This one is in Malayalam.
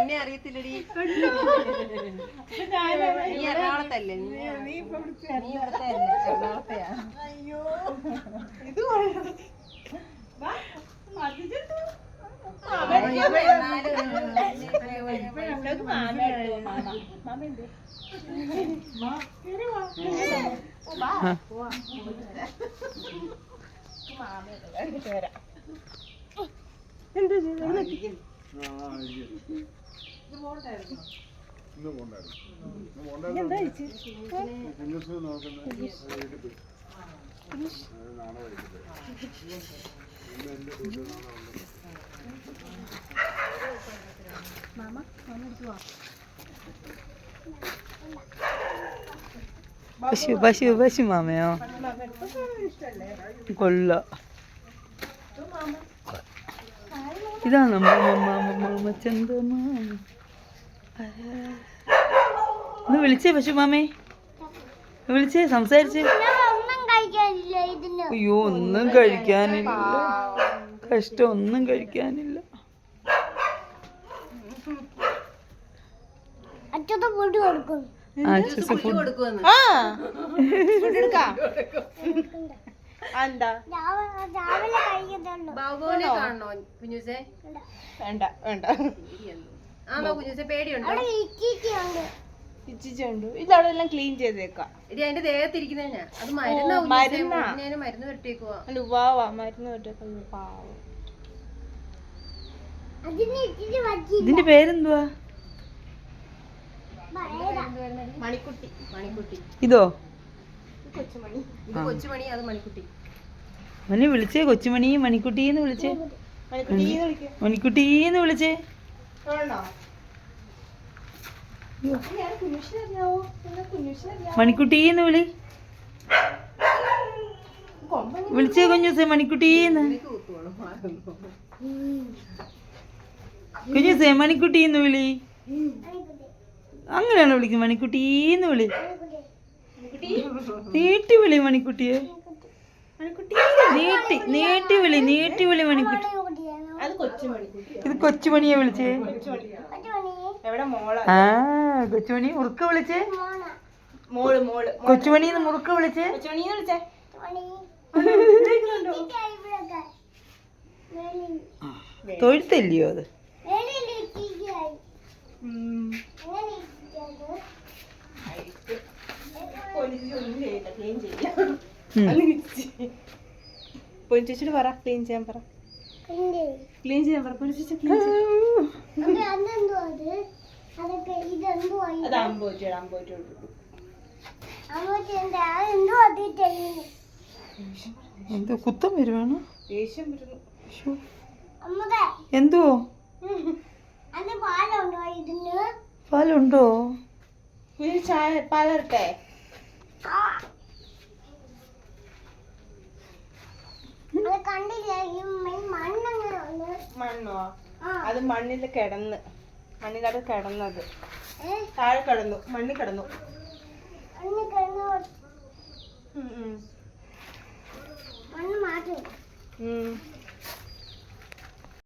നിന്നെ അറിയത്തില്ലടി. നീ എറണാകുളത്തല്ലേ? നീ ഇവിടുത്തെ അല്ല, എറണാകുളത്തെയാ. അയ്യോ ഇത് പശു പശു പശു മാമയോ കൊള്ള. ഇതാണ് മാമ ചന്ദമാമ. ഒന്ന് വിളിച്ചേ പശു മാമേ, വിളിച്ചേ, സംസാരിച്ചേ. അയ്യോ ഒന്നും കഴിക്കാനില്ല, കഷ്ടം, ഒന്നും കഴിക്കാനില്ല. ഇതവിടെല്ലാം ക്ലീൻ ചെയ്തേക്കാം. അതിന്റെ ദേഹത്തിരിക്കുന്ന അത് മരുന്ന് വെട്ടിയേക്കുവാ. മരുന്ന് വെട്ടേക്കാം. പാവം. ഇതിന്റെ പേരെന്തുവാ? മണിക്കുട്ടി. മണിക്കുട്ടി. ഇതോ? കൊച്ചുമണി. ഇത് കൊച്ചുമണി, അത് മണിക്കുട്ടി. മണി വിളിച്ചേ, കൊച്ചുമണി മണിക്കുട്ടീന്ന് വിളിച്ചേ, മണിക്കുട്ടീന്ന് വിളിച്ചേ. മണിക്കുട്ടീന്ന് വിളിച്ചേ കുഞ്ഞൂസേ, മണിക്കുട്ടീന്ന്. കുഞ്ഞൂസേ മണിക്കുട്ടീന്ന് വിളി. അങ്ങനെയാണോ വിളിക്കുന്നത്? മണിക്കുട്ടീന്ന് വിളി, നീട്ടി വിളി മണിക്കുട്ടിയെ, നീട്ടി നീട്ടി വിളി, നീട്ടി വിളി മണിക്കുട്ടി. ഇത് കൊച്ചുമണിയെ വിളിച്ചേ. ആ കൊച്ചുമണി മുറുക്ക വിളിച്ചേ, കൊച്ചുമണിന്ന് മുറുക്ക വിളിച്ചേ. തൊഴുത്തല്ലയോ അത്? പൊന്നിച്ചിട്ട് പറ, ക്ലീൻ ചെയ്യാൻ പറ, ക്ലീൻ ചെയ്യാൻ പറ. എന്തോ കുത്തം വരുവാണ്, ദേഷ്യം വരുന്നു. എന്തോ പാലുണ്ടോ? ചായ പാലരട്ടെ? മണ്ണോ? അത് മണ്ണിൽ കിടന്ന്, മണ്ണിലവിടെ കിടന്നത്, താഴെ കിടന്നു, മണ്ണിൽ കിടന്നു. മണ്ണ് മാറ്റി